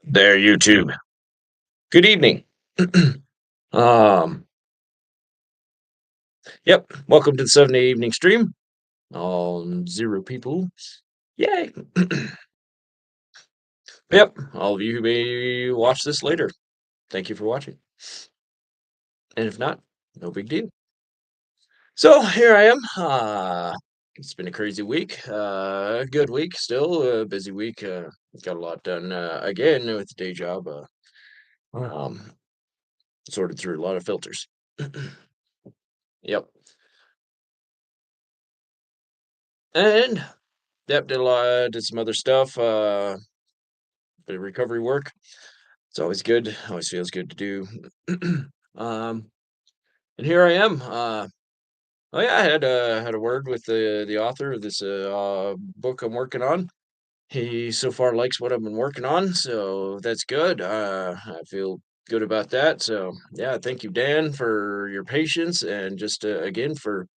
There, YouTube. Good evening. um, yep. Welcome to the 7 evening stream on zero people. Yay. Yep. All of you who may watch this later, thank you for watching. And if not, no big deal. So here I am. It's been a crazy week. Good week still. Busy week. Got a lot done again with the day job. Um, Sorted through a lot of filters. Yep. And yep, did some other stuff. Bit of recovery work. It's always good. Always feels good to do. um, and here I am. Oh yeah, I had a word with the author of this book I'm working on. He so far likes what I've been working on, so that's good. I feel good about that. So yeah, thank you, Dan, for your patience and just again for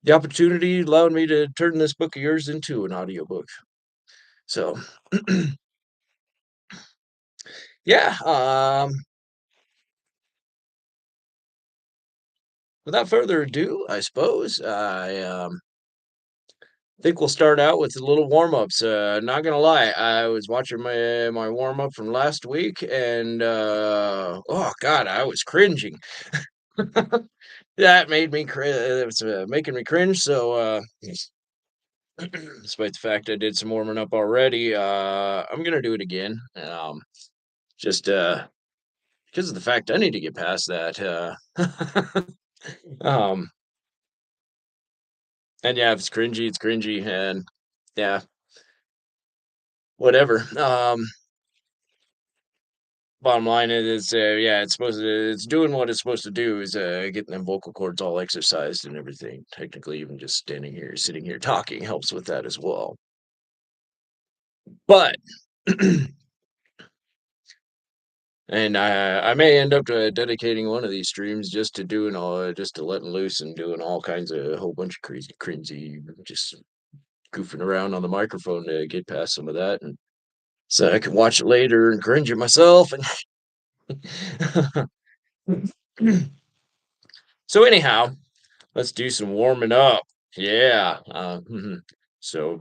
the opportunity allowing me to turn this book of yours into an audiobook. So yeah, without further ado, I suppose I think we'll start out with a little warm ups. Not gonna lie, I was watching my warm up from last week, and oh god, I was cringing. That made me it was making me cringe. So, despite the fact I did some warming up already, I'm gonna do it again. Just because of the fact I need to get past that. Um, and yeah, if it's cringy, it's cringy, and yeah, whatever. Bottom line is, yeah, it's doing what it's supposed to do is getting them vocal cords all exercised and everything. Technically, even just standing here, sitting here talking helps with that as well. But and I may end up dedicating one of these streams just to doing all just to letting loose and doing all kinds of a whole bunch of crazy, cringy, just goofing around on the microphone to get past some of that, and so I can watch it later and cringe at myself. And so anyhow, let's do some warming up. Yeah. So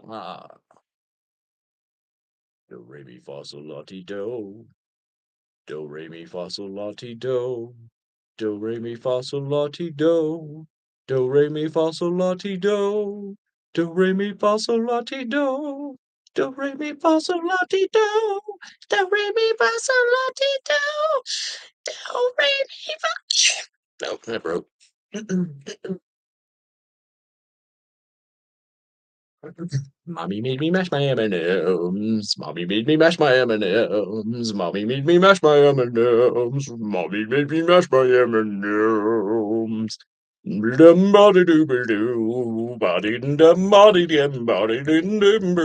ah, do re mi fa sol la ti do. Do re mi fa sol la ti do. Do re mi fa sol la ti do. Do re mi fa sol la ti do. Do re mi fa sol la ti do. Do re mi fa sol la ti do. Do re mi fa sol la ti do. Do re mi fa. Nope, that broke. Mommy made me mash my M&Ms. Mommy made me mash my M&Ms. Mommy made me mash my M&Ms. Mommy made me mash my M&Ms. Dum body doo doo body dum body dum body dum dum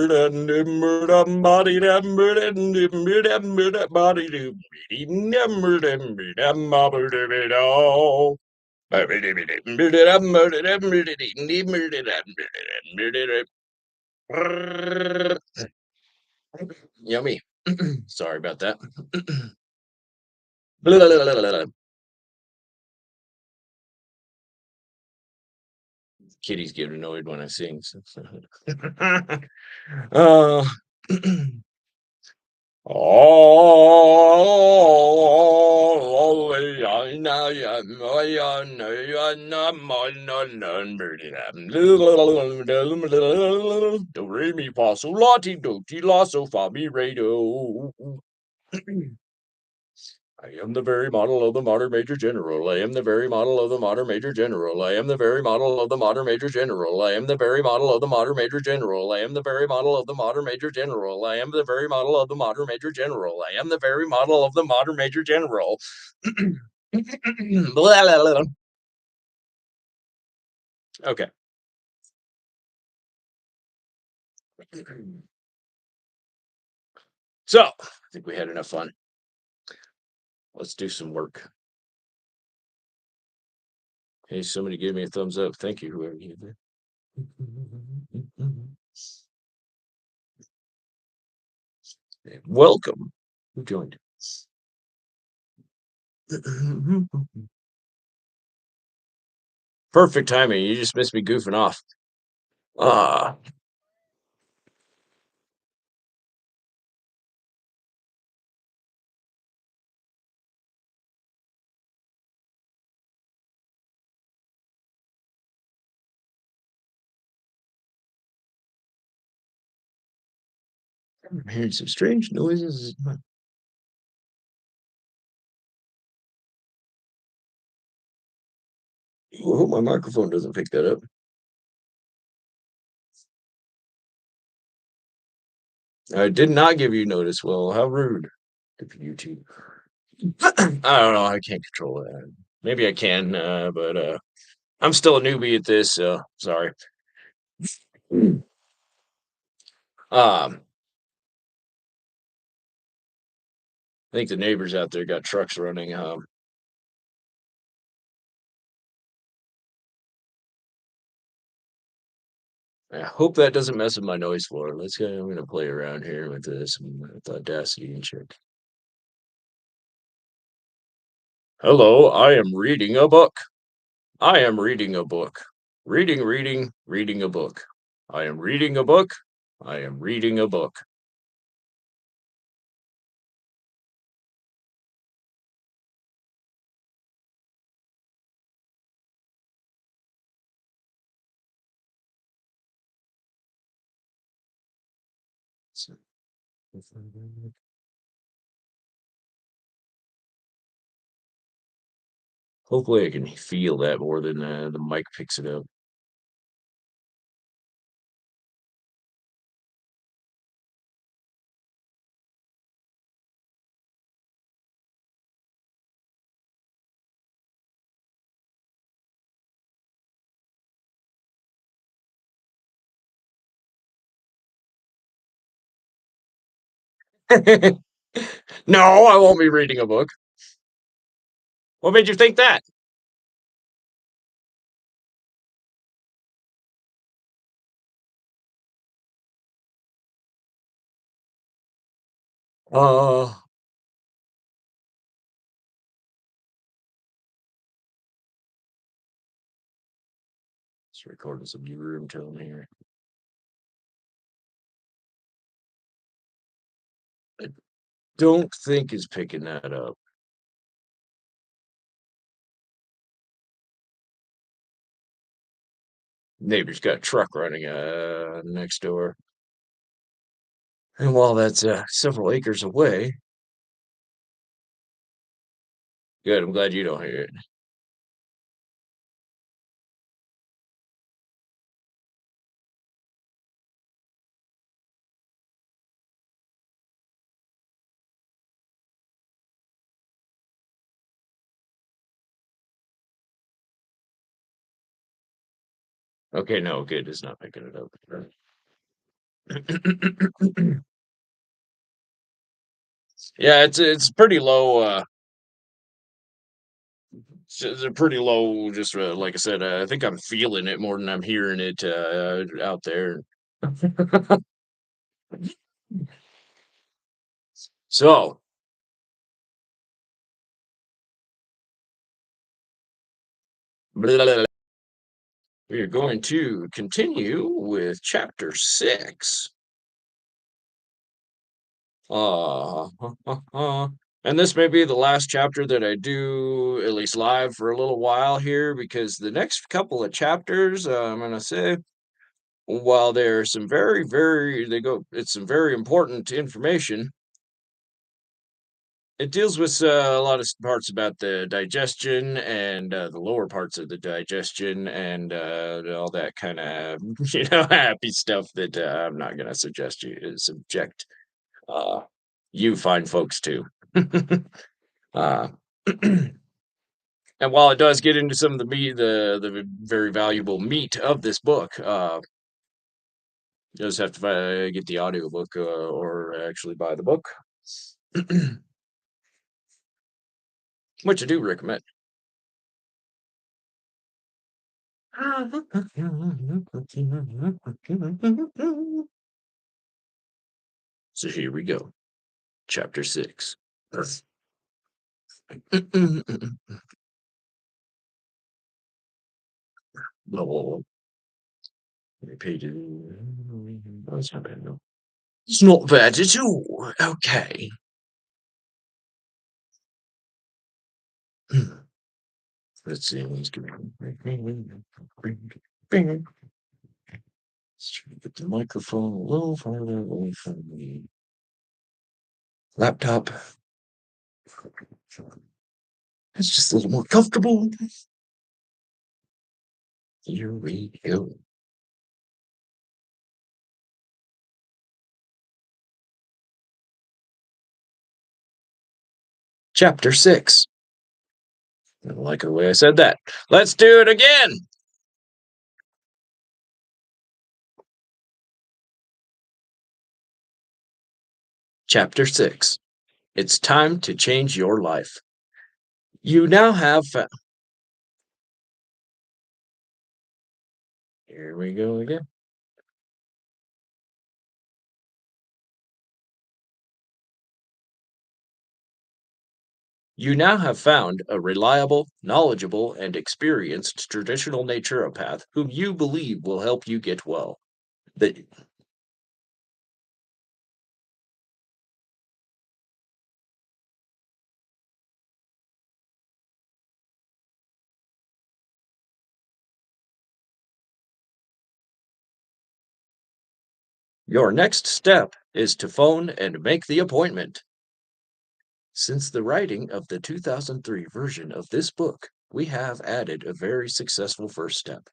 dum body dum dum body doo dum body dum Yummy. Sorry about that. Kitty's getting annoyed when I sing. uh, do re mi fa sol la ti do ti la so fa mi re do. I am the very model of the modern major general. I am the very model of the modern major general. I am the very model of the modern major general. I am the very model of the modern major general. I am the very model of the modern major general. I am the very model of the modern major general. I am the very model of the modern major general. Okay. So, I think we had enough fun. Let's do some work. Hey, somebody gave me a thumbs up. Thank you, whoever you did. Welcome. Who joined? Perfect timing. You just missed me goofing off. Ah, I'm hearing some strange noises. I hope my microphone doesn't pick that up. I did not give you notice. Well, how rude of you two. I don't know. I can't control that. Maybe I can, but I'm still a newbie at this, so sorry. Um, I think the neighbors out there got trucks running. I hope that doesn't mess with my noise floor. Let's go. I'm gonna play around here with this with Audacity and shit. Hello, I am reading a book. I am reading a book. Reading a book. I am reading a book. I am reading a book. So- Hopefully, I can feel that more than the mic picks it up. No, I won't be reading a book. What made you think that? Uh, it's recording some new room tone here. I don't think it's picking that up. Neighbor's got a truck running next door. And while that's several acres away, good. I'm glad you don't hear it. Okay, no, good. It's not picking it up. Yeah, it's pretty low. It's a pretty low. Just like I said, I think I'm feeling it more than I'm hearing it out there. So we are going to continue with chapter 6. Uh, and this may be the last chapter that I do, at least live, for a little while here, because the next couple of chapters, I'm going to say, while there's some it's some very important information. It deals with a lot of parts about the digestion and the lower parts of the digestion and all that kind of happy stuff that I'm not going to suggest you subject uh, you fine folks to. uh, And while it does get into some of the meat, the very valuable meat of this book, you just have to get the audiobook or actually buy the book, which I do recommend. So here we go. Chapter 6. No, pages. Oh, it's not bad, no. It's not bad at all. Okay. Let's see. Let's try to get the microphone a little farther away from the laptop. It's just a little more comfortable. Here we go. Chapter 6. I don't like the way I said that. Let's do it again. Chapter 6. It's time to change your life. You now have. Here we go again. You now have found a reliable, knowledgeable, and experienced traditional naturopath whom you believe will help you get well. They, your next step is to phone and make the appointment. Since the writing of the 2003 version of this book, we have added a very successful first step.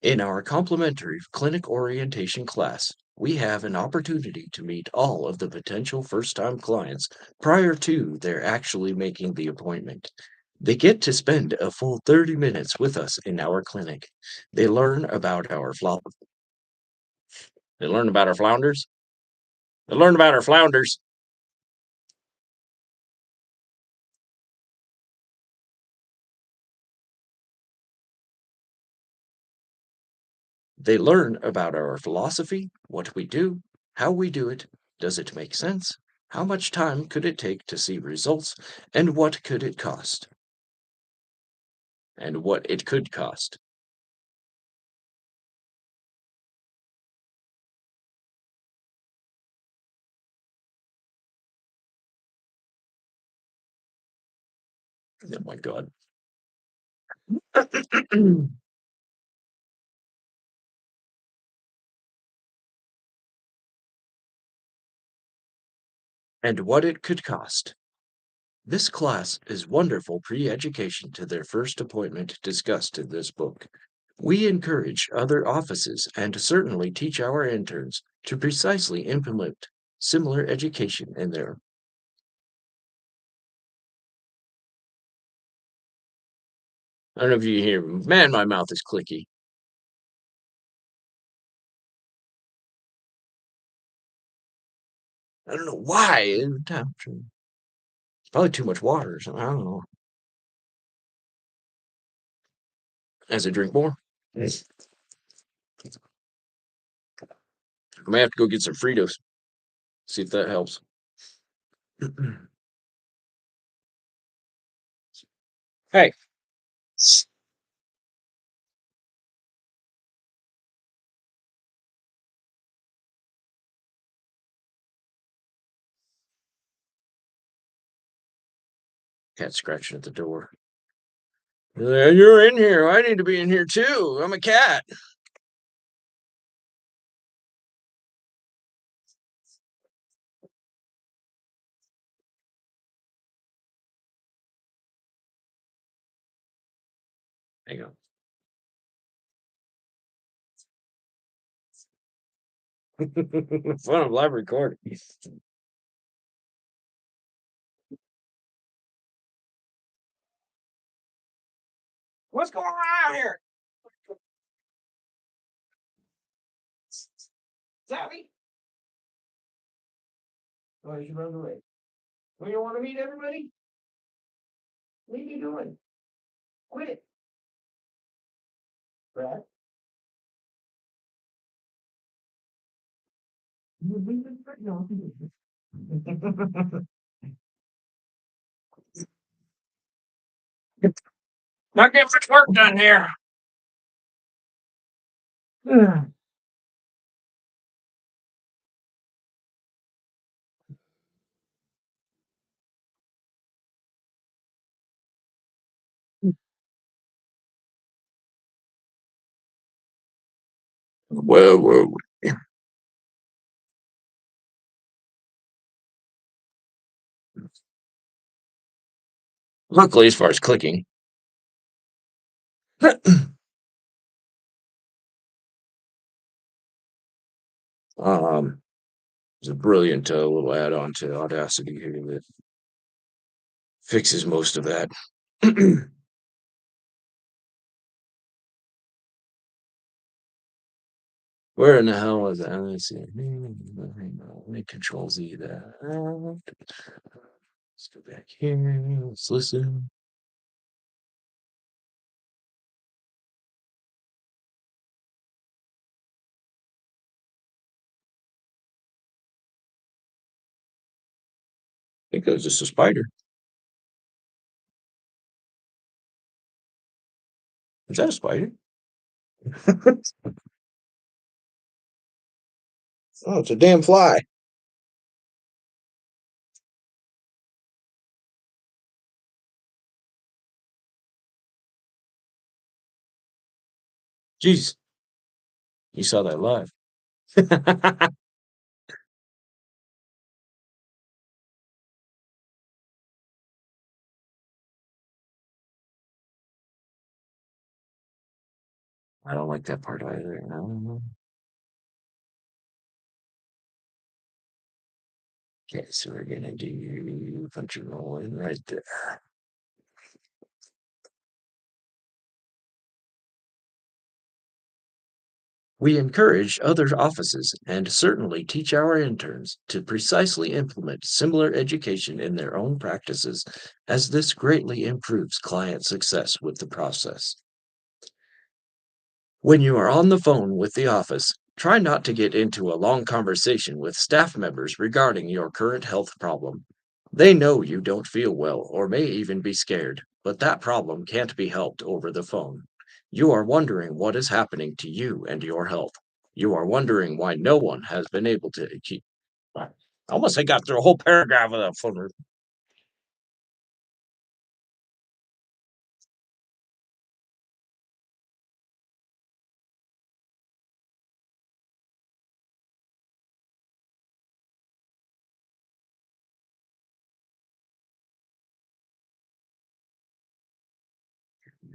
In our complimentary clinic orientation class, we have an opportunity to meet all of the potential first time clients prior to their actually making the appointment. They get to spend a full 30 minutes with us in our clinic. They learn about our they learn about our flounders. They learn about our flounders. They learn about our philosophy, what we do, how we do it, does it make sense? How much time could it take to see results? And what could it cost? And what it could cost. Oh my God. And what it could cost. This class is wonderful pre education to their first appointment discussed in this book. We encourage other offices and certainly teach our interns to precisely implement similar education in their. I don't know if you hear, man, my mouth is clicky. I don't know why. It's probably too much water or something. I don't know. As I drink more, I may have to go get some Fritos. See if that helps. Hey, cat scratching at the door. You're in here. I need to be in here too. I'm a cat. Hang on. Fun of live recording. What's going on here? Savvy? Oh, you should run away. Well, you want to meet everybody? What are you doing? Quit it, Brad. You leave it for no. Not getting much work done here. Well, luckily, as far as clicking, um, it's a brilliant little add-on to Audacity here that fixes most of that. Where in the hell was that? Let's see. Let me Control Z that. Let's go back here. Let's listen. I think it was just a spider. Is that a spider? Oh, it's a damn fly. Jeez, you saw that live. I don't like that part either. I don't know. Okay, so we're gonna do functional in right there. We encourage other offices and certainly teach our interns to precisely implement similar education in their own practices, as this greatly improves client success with the process. When you are on the phone with the office, try not to get into a long conversation with staff members regarding your current health problem. They know you don't feel well or may even be scared, but that problem can't be helped over the phone. You are wondering what is happening to you and your health. You are wondering why no one has been able to keep. I almost I got through a whole paragraph of that phone.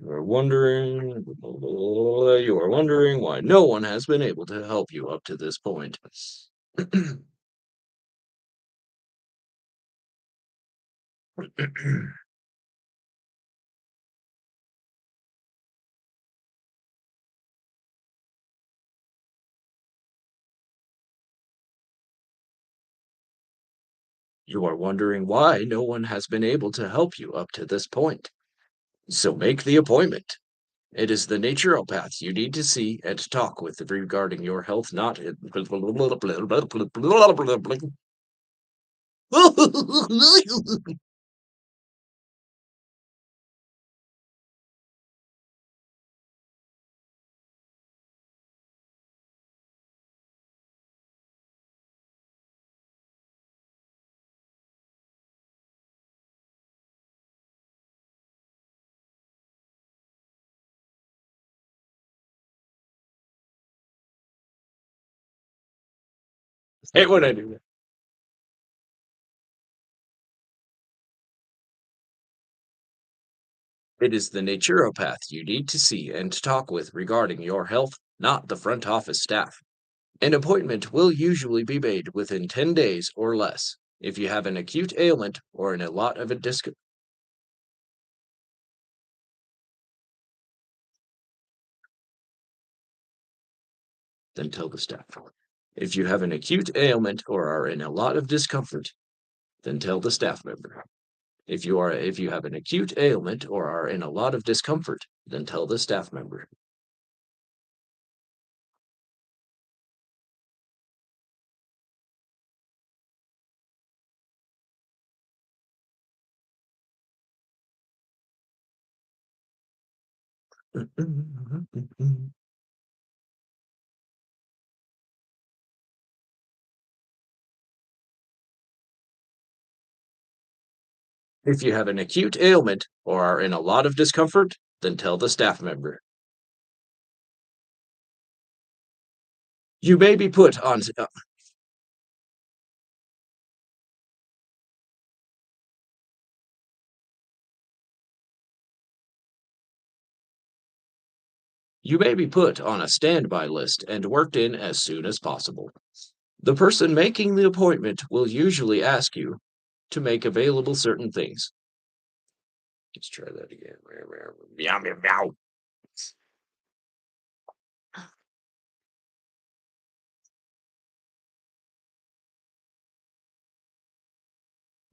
You are wondering why no one has been able to help you up to this point. You are wondering why no one has been able to help you up to this point. So make the appointment. It is the naturopath you need to see and talk with regarding your health, not. Hate when I do that. It is the naturopath you need to see and talk with regarding your health, not the front office staff. An appointment will usually be made within 10 days or less. If you have an acute ailment or a lot of a then tell the staff. If you have an acute ailment or are in a lot of discomfort, then tell the staff member. If you have an acute ailment or are in a lot of discomfort, then tell the staff member. If you have an acute ailment or are in a lot of discomfort, then tell the staff member. You may be put on you may be put on a standby list and worked in as soon as possible. The person making the appointment will usually ask you to make available certain things. Let's try that again. Meow, meow, meow.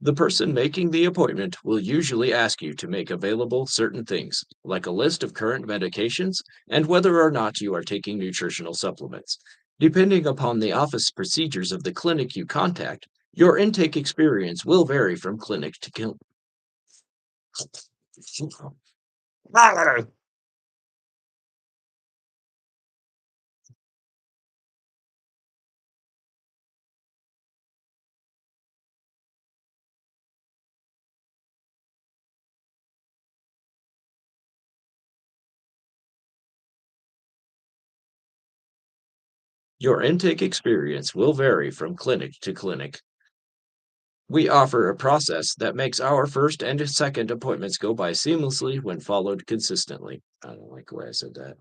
The person making the appointment will usually ask you to make available certain things, like a list of current medications and whether or not you are taking nutritional supplements. Depending upon the office procedures of the clinic you contact, your intake experience will vary from clinic to clinic. Your intake experience will vary from clinic to clinic. We offer a process that makes our first and second appointments go by seamlessly when followed consistently. I don't like the way I said that.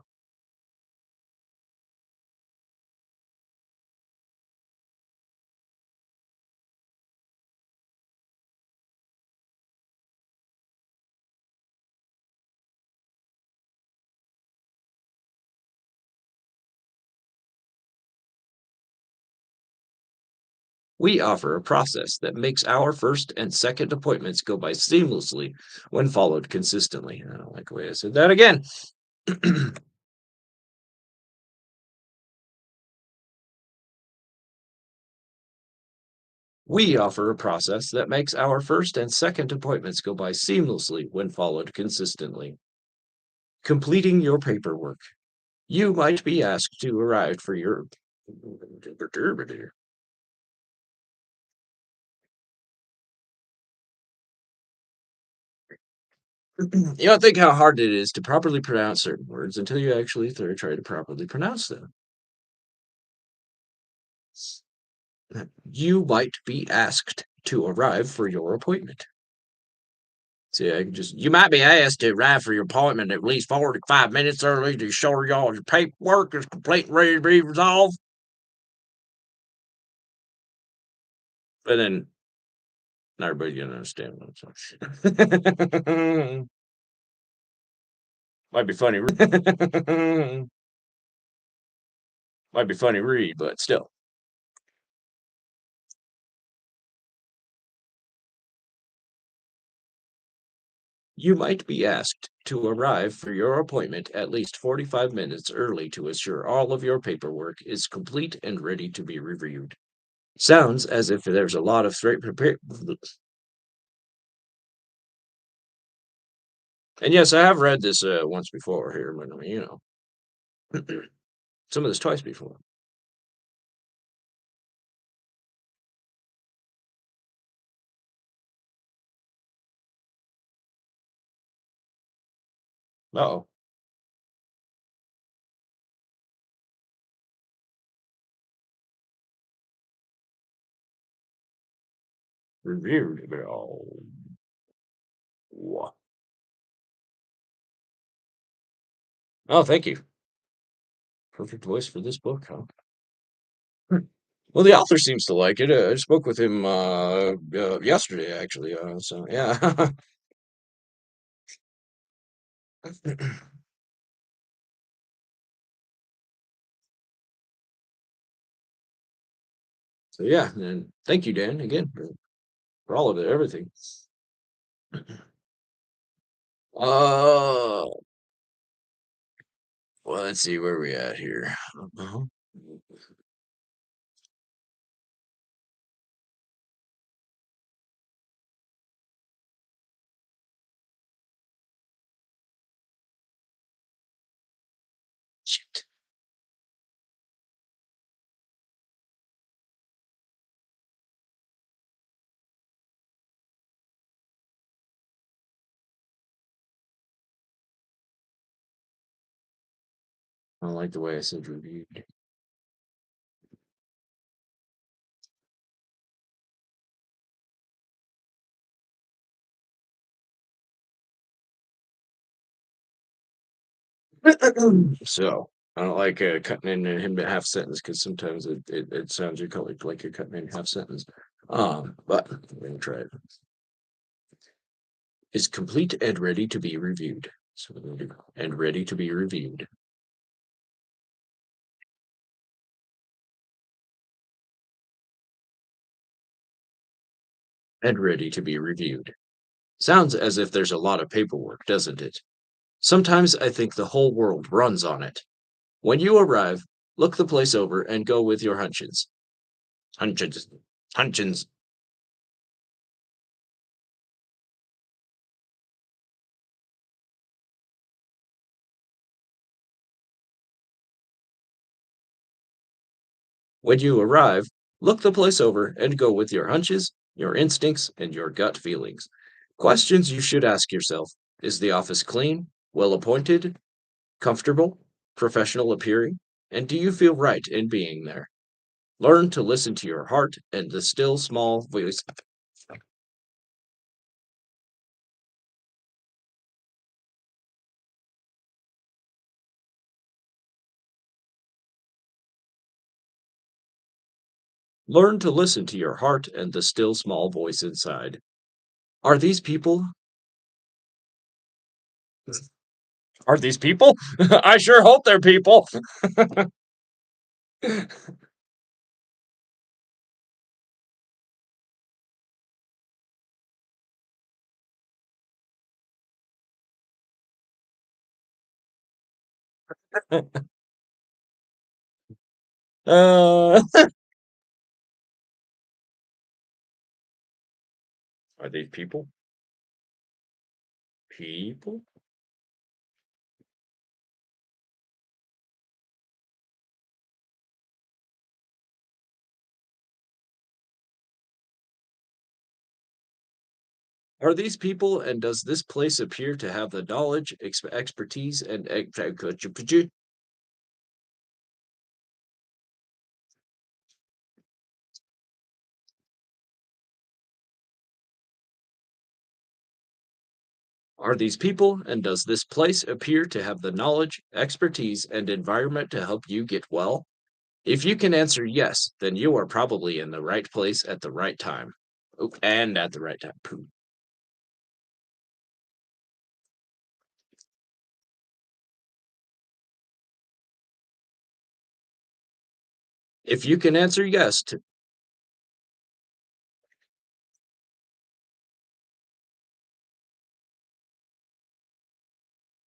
We offer a process that makes our first and second appointments go by seamlessly when followed consistently. I don't like the way I said that again. We offer a process that makes our first and second appointments go by seamlessly when followed consistently. Completing your paperwork. You might be asked to arrive for your you don't think how hard it is to properly pronounce certain words until you actually try to properly pronounce them. You might be asked to arrive for your appointment. See, I can just, you might be asked to arrive for your appointment at least 45 minutes early to ensure y'all your paperwork is complete and ready to be resolved. But then not everybody gonna understand what I'm saying. Might be funny. Might be funny read, but still. You might be asked to arrive for your appointment at least 45 minutes early to ensure all of your paperwork is complete and ready to be reviewed. Sounds as if there's a lot of straight prepare. And yes, I have read this once before here, but some of this twice before. Oh, reviewed it all. Wha- Oh, thank you. Perfect voice for this book, huh? Hmm. Well, the author seems to like it. I spoke with him yesterday, actually. So yeah. So yeah, and thank you, Dan, again for all of it, everything. Uh, well, let's see where we at here. Uh-huh. Shoot. I don't like the way I said reviewed. So I don't like cutting in him to half sentence because sometimes it sounds like you're cutting in half sentence. But we're gonna try it. Is complete and ready to be reviewed. So we're gonna do and ready to be reviewed. And ready to be reviewed. Sounds as if there's a lot of paperwork, doesn't it? Sometimes I think the whole world runs on it. When you arrive, look the place over and go with your hunches. Hunches. Hunches. When you arrive, look the place over and go with your hunches, your instincts, and your gut feelings. Questions you should ask yourself: is the office clean, well appointed, comfortable, professional appearing? And do you feel right in being there? Learn to listen to your heart and the still small voice. Learn to listen to your heart and the still small voice inside. Are these people? Are these people? I sure hope they're people. uh, are these people? People? Are these people, and does this place appear to have the knowledge, expertise, and are these people, and does this place appear to have the knowledge, expertise, and environment to help you get well? If you can answer yes, then you are probably in the right place at the right time. Oh, and at the right time. Poo. If you can answer yes to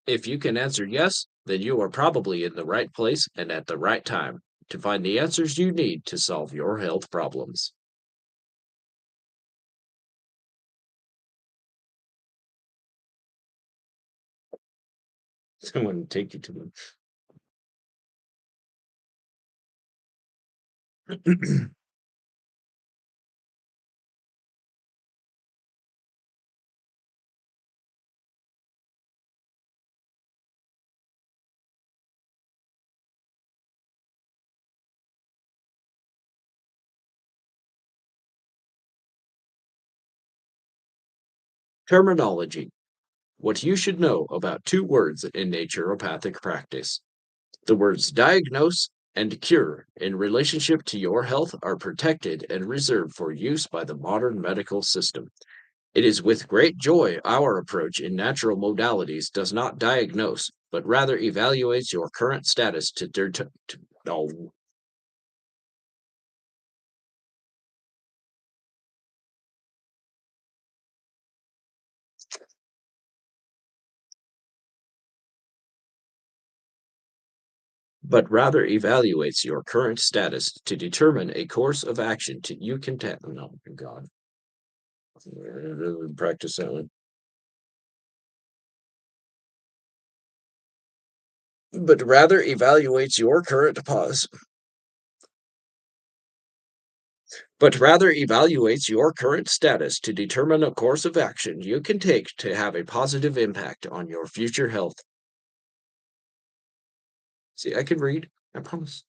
If you can answer yes, then you are probably in the right place and at the right time to find the answers you need to solve your health problems. Someone take you to them. Terminology. What you should know about two words in naturopathic practice. The words diagnose and cure in relationship to your health are protected and reserved for use by the modern medical system. It is with great joy our approach in natural modalities does not diagnose, but rather evaluates your current status to no, but rather evaluates your current status to determine a course of action you can take. No, God, practice that one. But rather evaluates your current pause. But rather evaluates your current status to determine a course of action you can take to have a positive impact on your future health. See, I can read, I promise.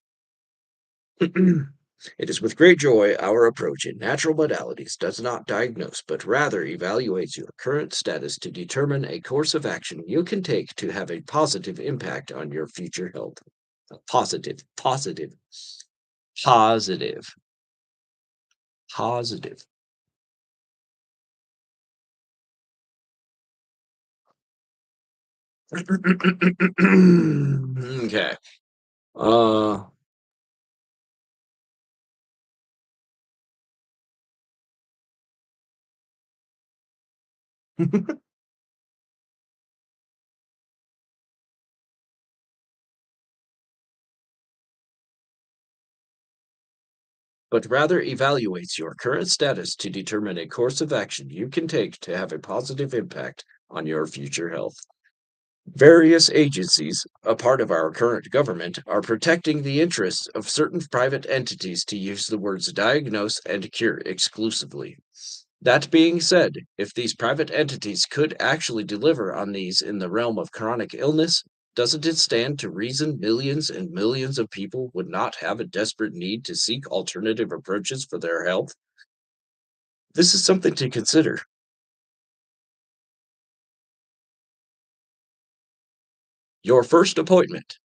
It is with great joy our approach in natural modalities does not diagnose, but rather evaluates your current status to determine a course of action you can take to have a positive impact on your future health. Positive, positive, positive, positive. Okay. Uh, but rather evaluates your current status to determine a course of action you can take to have a positive impact on your future health. Various agencies, a part of our current government, are protecting the interests of certain private entities to use the words diagnose and cure exclusively. That being said, if these private entities could actually deliver on these in the realm of chronic illness, doesn't it stand to reason millions and millions of people would not have a desperate need to seek alternative approaches for their health? This is something to consider. Your first appointment.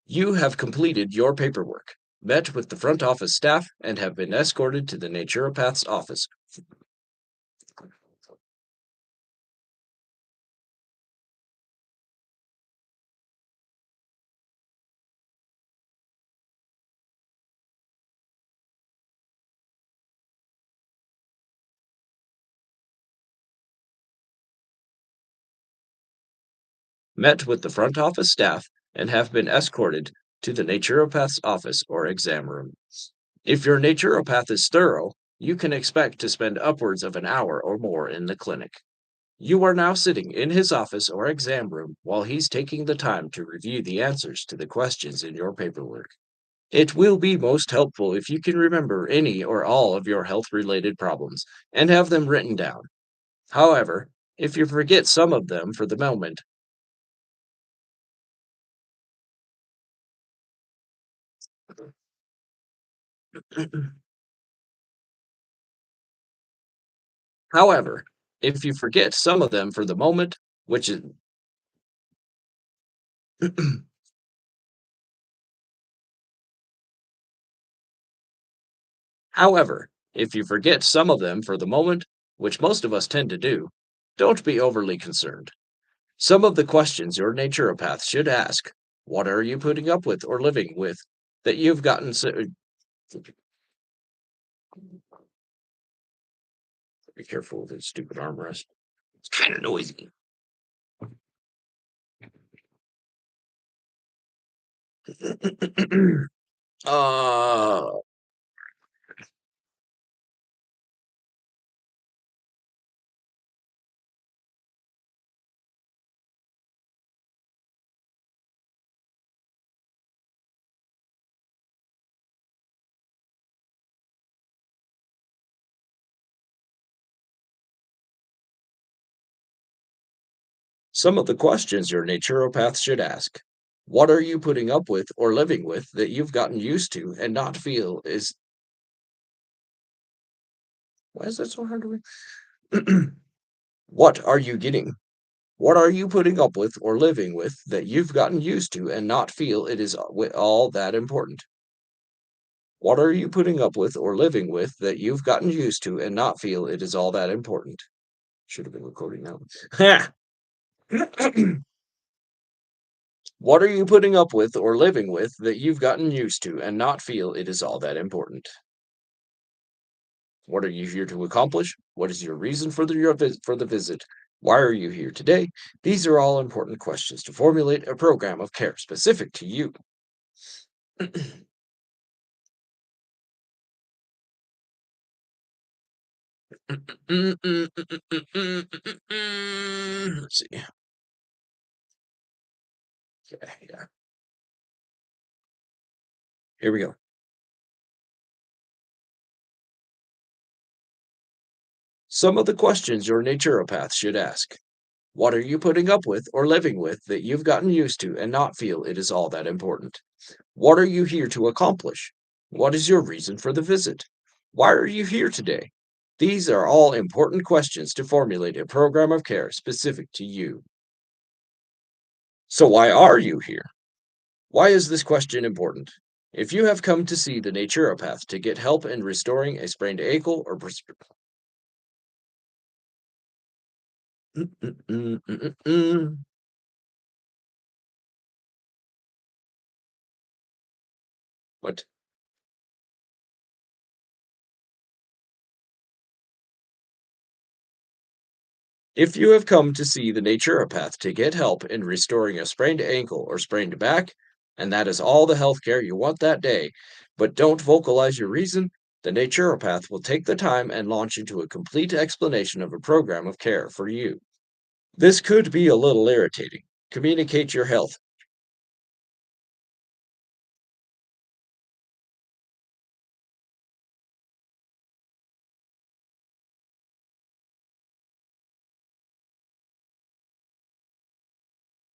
You have completed your paperwork, met with the front office staff, and have been escorted to the naturopath's office. Met with the front office staff, and have been escorted to the naturopath's office or exam room. If your naturopath is thorough, you can expect to spend upwards of an hour or more in the clinic. You are now sitting in his office or exam room while he's taking the time to review the answers to the questions in your paperwork. It will be most helpful if you can remember any or all of your health related problems and have them written down. However, if you forget some of them for the moment, however, if you forget some of them for the moment, which is however, if you forget some of them for the moment, which most of us tend to do, don't be overly concerned. Some of the questions your naturopath should ask: what are you putting up with or living with that you've gotten so be careful with this stupid armrest. It's kind of noisy. uh, some of the questions your naturopath should ask: what are you putting up with or living with that you've gotten used to and not feel is why is that so hard to read? What are you getting? What are you putting up with or living with that you've gotten used to and not feel it is all that important? What are you putting up with or living with that you've gotten used to and not feel it is all that important? Should have been recording that one. What are you putting up with or living with that you've gotten used to and not feel it is all that important? What are you here to accomplish? What is your reason for for the visit? Why are you here today? These are all important questions to formulate a program of care specific to you. Let's see. Okay, yeah. Here we go. Some of the questions your naturopath should ask. What are you putting up with or living with that you've gotten used to and not feel it is all that important? What are you here to accomplish? What is your reason for the visit? Why are you here today? These are all important questions to formulate a program of care specific to you. So, why are you here? Why is this question important? If you have come to see the naturopath to get help in restoring a sprained ankle or Mm, mm, mm, mm, mm, mm. What? If you have come to see the naturopath to get help in restoring a sprained ankle or sprained back, and that is all the health care you want that day, but don't vocalize your reason, the naturopath will take the time and launch into a complete explanation of a program of care for you. This could be a little irritating. Communicate your health.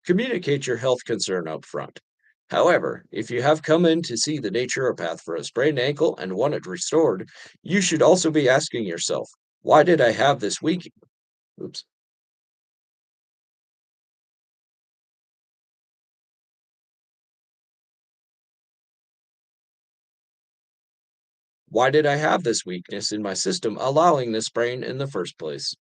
Communicate your health concern up front. However, if you have come in to see the naturopath for a sprained ankle and want it restored, you should also be asking yourself, why did I have this week? Oops. Why did I have this weakness in my system allowing this sprain in the first place?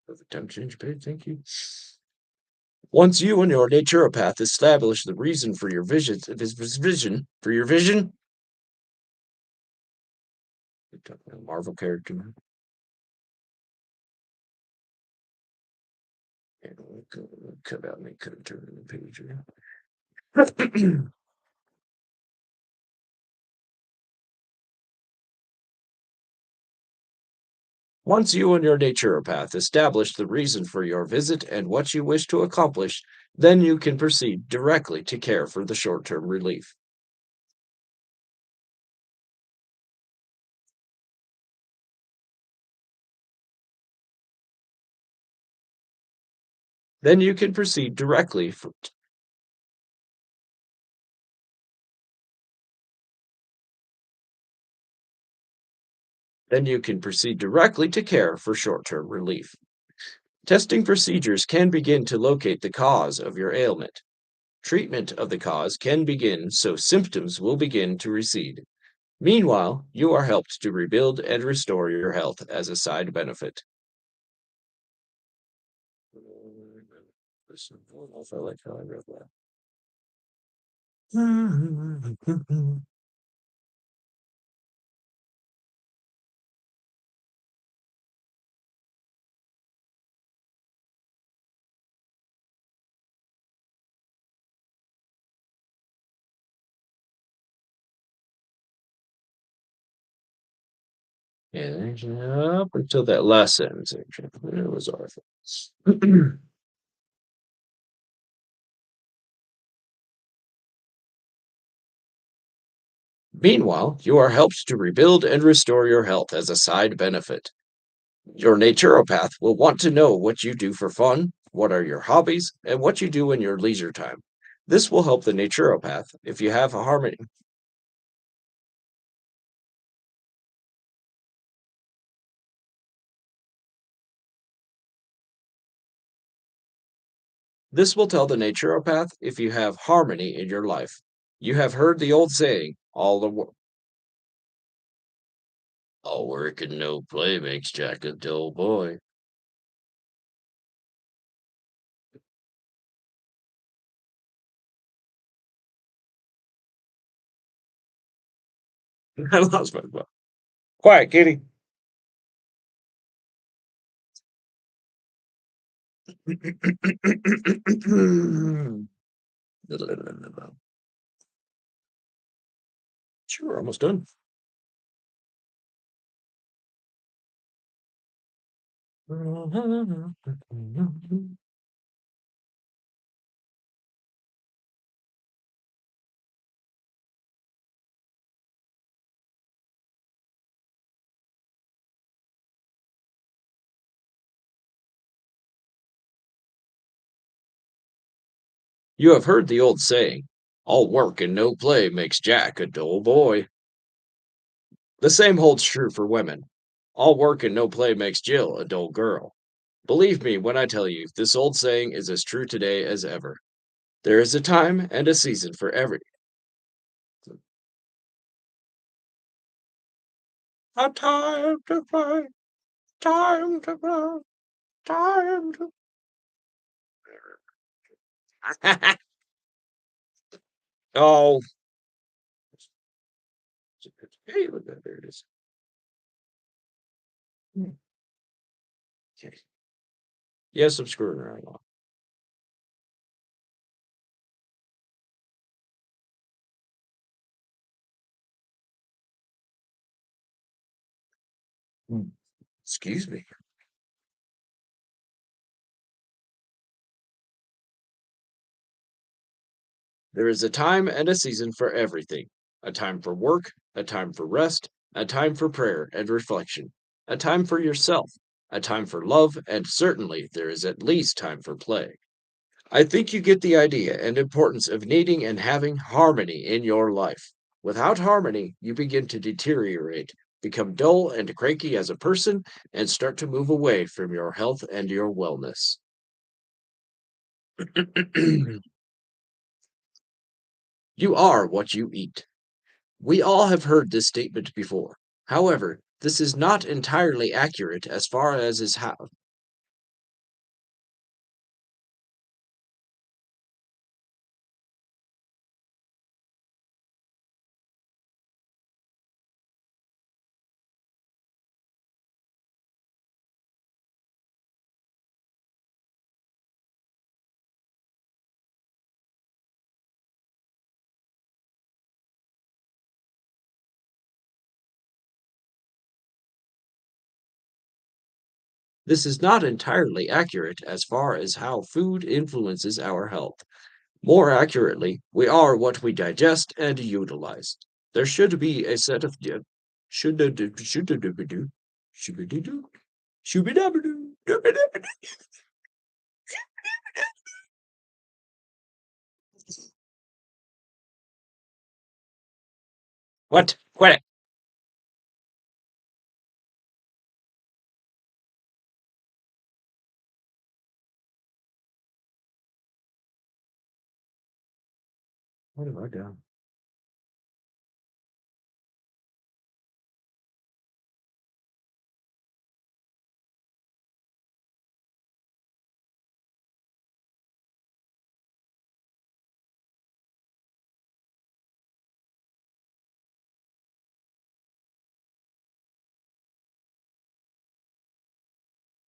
Perfect time change page, thank you. Once you and your naturopath establish the reason for your vision, Marvel character, man. Yeah, cut out and cut turn the page. Here. Once you and your naturopath establish the reason for your visit and what you wish to accomplish, then you can proceed directly to care for the short term relief. Then you can proceed directly for, then you can proceed directly to care for short term relief. Testing procedures can begin to locate the cause of your ailment. Treatment of the cause can begin so symptoms will begin to recede. Meanwhile, you are helped to rebuild and restore your health as a side benefit. Listen, I don't know if I like how I wrote that. And up until that last sentence, actually. It was awful. Meanwhile, you are helped to rebuild and restore your health as a side benefit. Your naturopath will want to know what you do for fun, what are your hobbies, and what you do in your leisure time. This will help the naturopath if you have a harmony. This will tell the naturopath if you have harmony in your life. You have heard the old saying, all work and no play makes Jack a dull boy. I lost my book. Quiet, kitty. Sure, almost done. You have heard the old saying, all work and no play makes Jack a dull boy. The same holds true for women. All work and no play makes Jill a dull girl. Believe me when I tell you, this old saying is as true today as ever. There is a time and a season for every. A time to play, time to play, time to. Oh, hey, look at there it is. Okay. Yes, I'm screwing around. Excuse me. There is a time and a season for everything. A time for work, a time for rest, a time for prayer and reflection, a time for yourself, a time for love, and certainly there is at least time for play. I think you get the idea and importance of needing and having harmony in your life. Without harmony, you begin to deteriorate, become dull and cranky as a person, and start to move away from your health and your wellness. You are what you eat. We all have heard this statement before. However, this is not entirely accurate as far as is how. This is not entirely accurate as far as how food influences our health. More accurately, we are what we digest and utilize. There should be a set of should do should do do should do do should be do. What? Quit it. What have I done?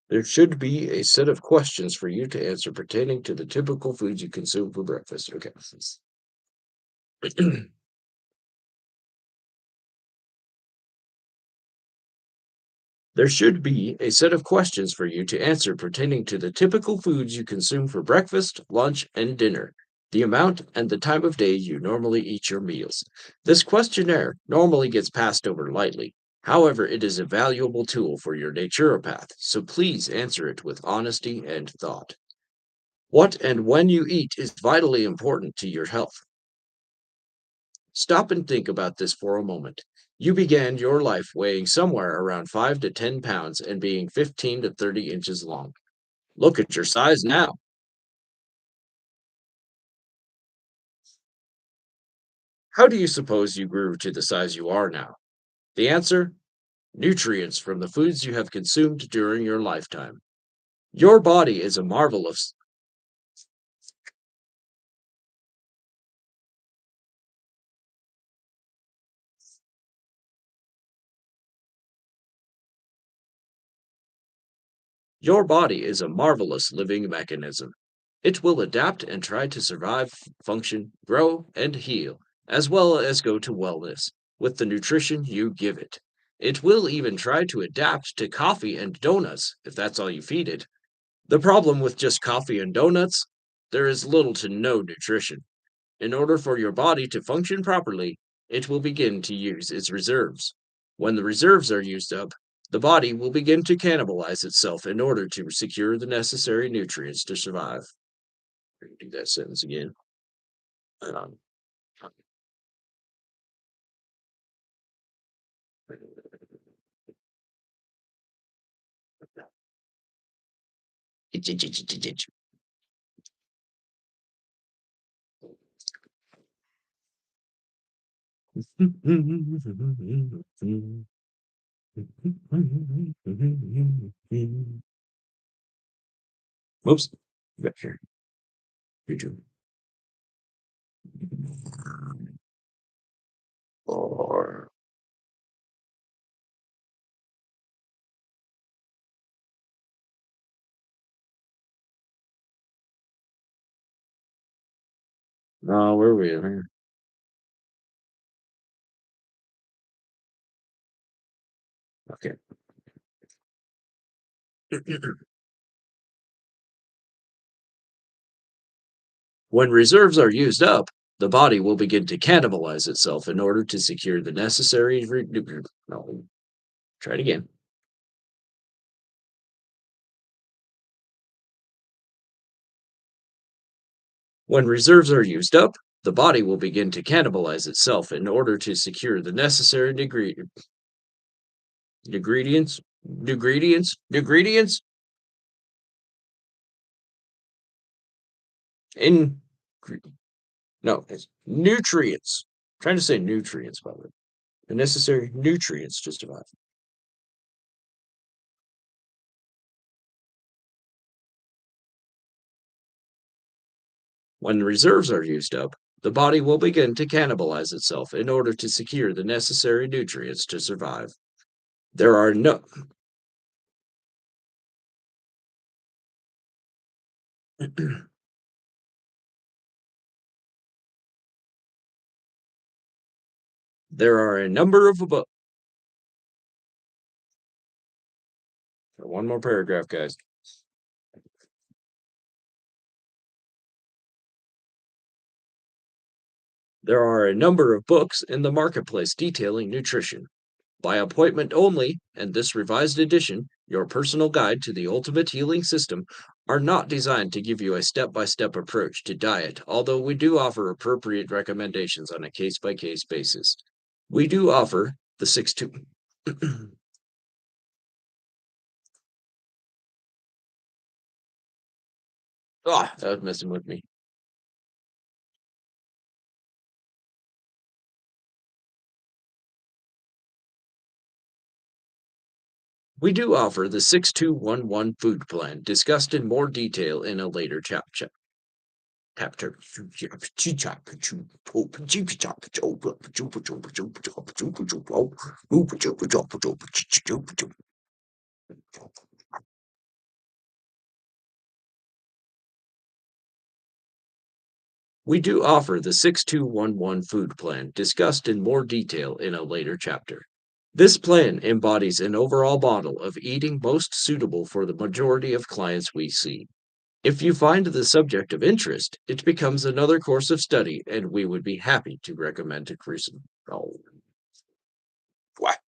There should be a set of questions for you to answer pertaining to the typical foods you consume for breakfast. Okay. There should be a set of questions for you to answer pertaining to the typical foods you consume for breakfast, lunch, and dinner, the amount and the time of day you normally eat your meals. This questionnaire normally gets passed over lightly. However, it is a valuable tool for your naturopath, so please answer it with honesty and thought. What and when you eat is vitally important to your health. Stop and think about this for a moment. You began your life weighing somewhere around 5 to 10 pounds and being 15 to 30 inches long. Look at your size now. How do you suppose you grew to the size you are now? The answer? Nutrients from the foods you have consumed during your lifetime. Your body is a marvelous. Your body is a marvelous living mechanism. It will adapt and try to survive, function, grow, and heal, as well as go to wellness with the nutrition you give it. It will even try to adapt to coffee and donuts if that's all you feed it. The problem with just coffee and donuts, there is little to no nutrition. In order for your body to function properly, it will begin to use its reserves. When the reserves are used up, the body will begin to cannibalize itself in order to secure the necessary nutrients to survive. Do that sentence again. Um, Whoops. Back here. YouTube. Or no, where are we at here? Okay. When reserves are used up, the body will begin to cannibalize itself in order to secure the necessary. No, try it again. When reserves are used up, the body will begin to cannibalize itself in order to secure the necessary ingredients in no, it's nutrients. I'm trying to say nutrients, by the way. The necessary nutrients to survive. When reserves are used up, the body will begin to cannibalize itself in order to secure the necessary nutrients to survive. There are no there are a number of one more paragraph, guys. There are a number of books in the marketplace detailing nutrition. By appointment only, and this revised edition, your personal guide to the ultimate healing system, are not designed to give you a step by step approach to diet, although we do offer appropriate recommendations on a case by case basis. We do offer the 6 2. Ah, that was messing with me. We do offer the 6211 food plan, discussed in more detail in a later chapter. We do offer the 6211 food plan, discussed in more detail in a later chapter. This plan embodies an overall model of eating most suitable for the majority of clients we see. If you find the subject of interest, it becomes another course of study, and we would be happy to recommend it. Oh, what?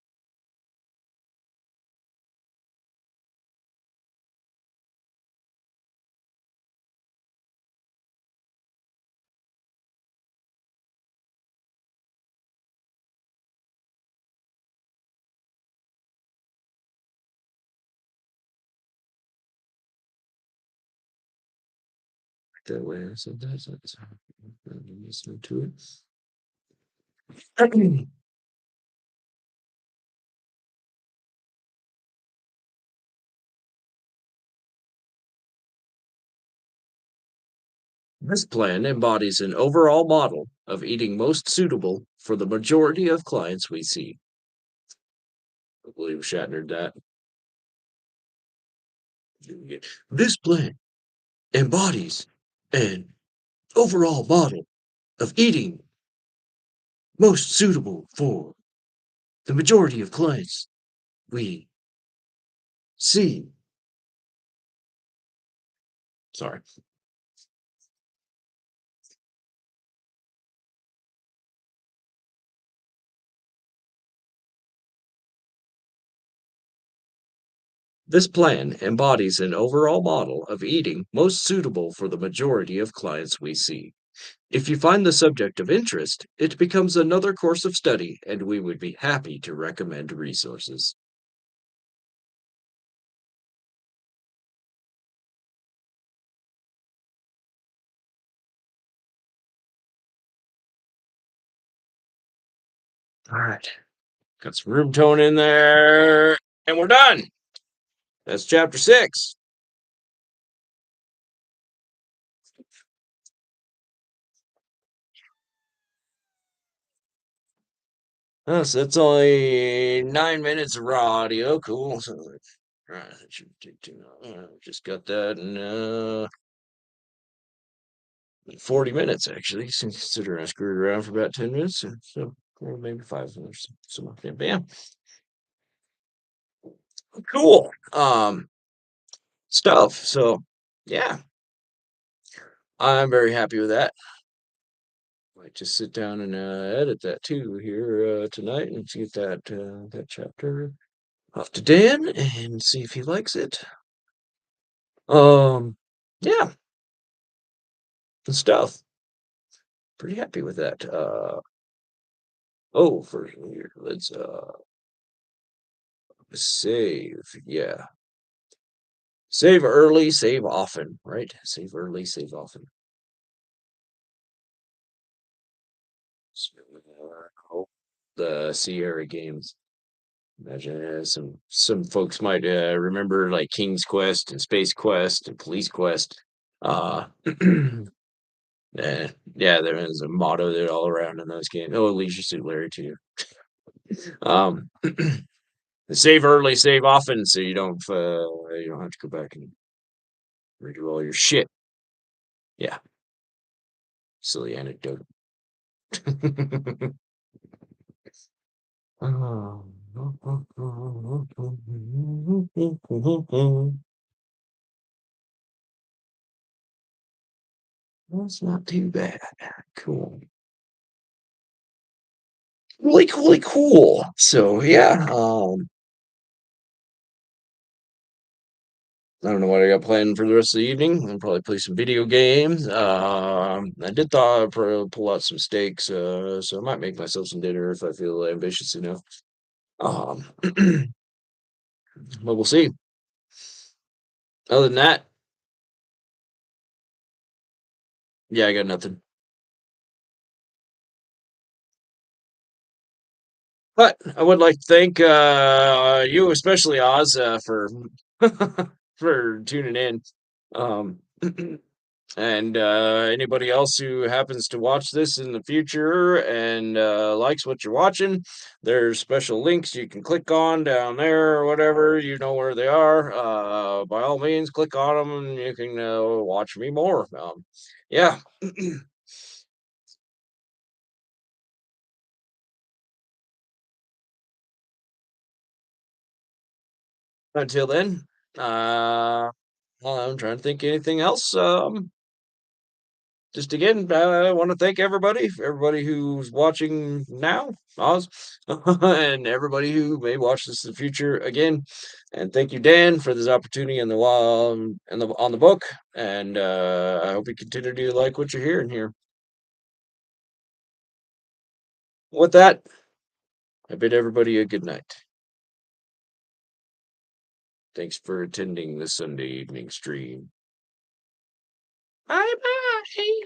That way, sometimes that's listen to it. This plan embodies an overall model of eating most suitable for the majority of clients we see. I believe Shatner that. This plan embodies an overall model of eating most suitable for the majority of clients we see. Sorry. This plan embodies an overall model of eating most suitable for the majority of clients we see. If you find the subject of interest, it becomes another course of study, and we would be happy to recommend resources. All right. Got some room tone in there, and we're done. That's chapter 6. Oh, so that's only 9 minutes of raw audio. Cool. So, all right, that should take just got that in 40 minutes, actually, considering I screwed around for about 10 minutes. So well, maybe 5 minutes. So, yeah, bam. Cool. Stuff. So, yeah, I'm very happy with that. Might just sit down and edit that too here tonight and get that chapter off to Dan and see if he likes it. Yeah, and stuff. Pretty happy with that. Oh, for here, let's save. Yeah, save early, save often, right? Save early, save often. So, the Sierra games. Imagine some folks might remember like King's Quest and Space Quest and Police Quest. Uh, yeah, there is a motto that all around in those games. Oh, Leisure Suit Larry too. Um, save early, save often, so you don't have to go back and redo all your shit. Yeah, silly anecdote. That's not too bad. Cool. Really, really cool. So yeah, I don't know what I got planned for the rest of the evening. I'll probably play some video games. I did thought I'd pull out some steaks, so I might make myself some dinner if I feel ambitious enough. But we'll see. Other than that, yeah, I got nothing. But I would like to thank you, especially Oz, for for tuning in. Um, and anybody else who happens to watch this in the future and likes what you're watching, there's special links you can click on down there or whatever. You know where they are. By all means, click on them and you can watch me more. Yeah. Until then, I'm trying to think anything else. Just again, I want to thank everybody who's watching now, Oz, and everybody who may watch this in the future again. And thank you, Dan, for this opportunity and the on the book. And I hope you continue to like what you're hearing here. With that, I bid everybody a good night. Thanks for attending the Sunday evening stream. Bye bye.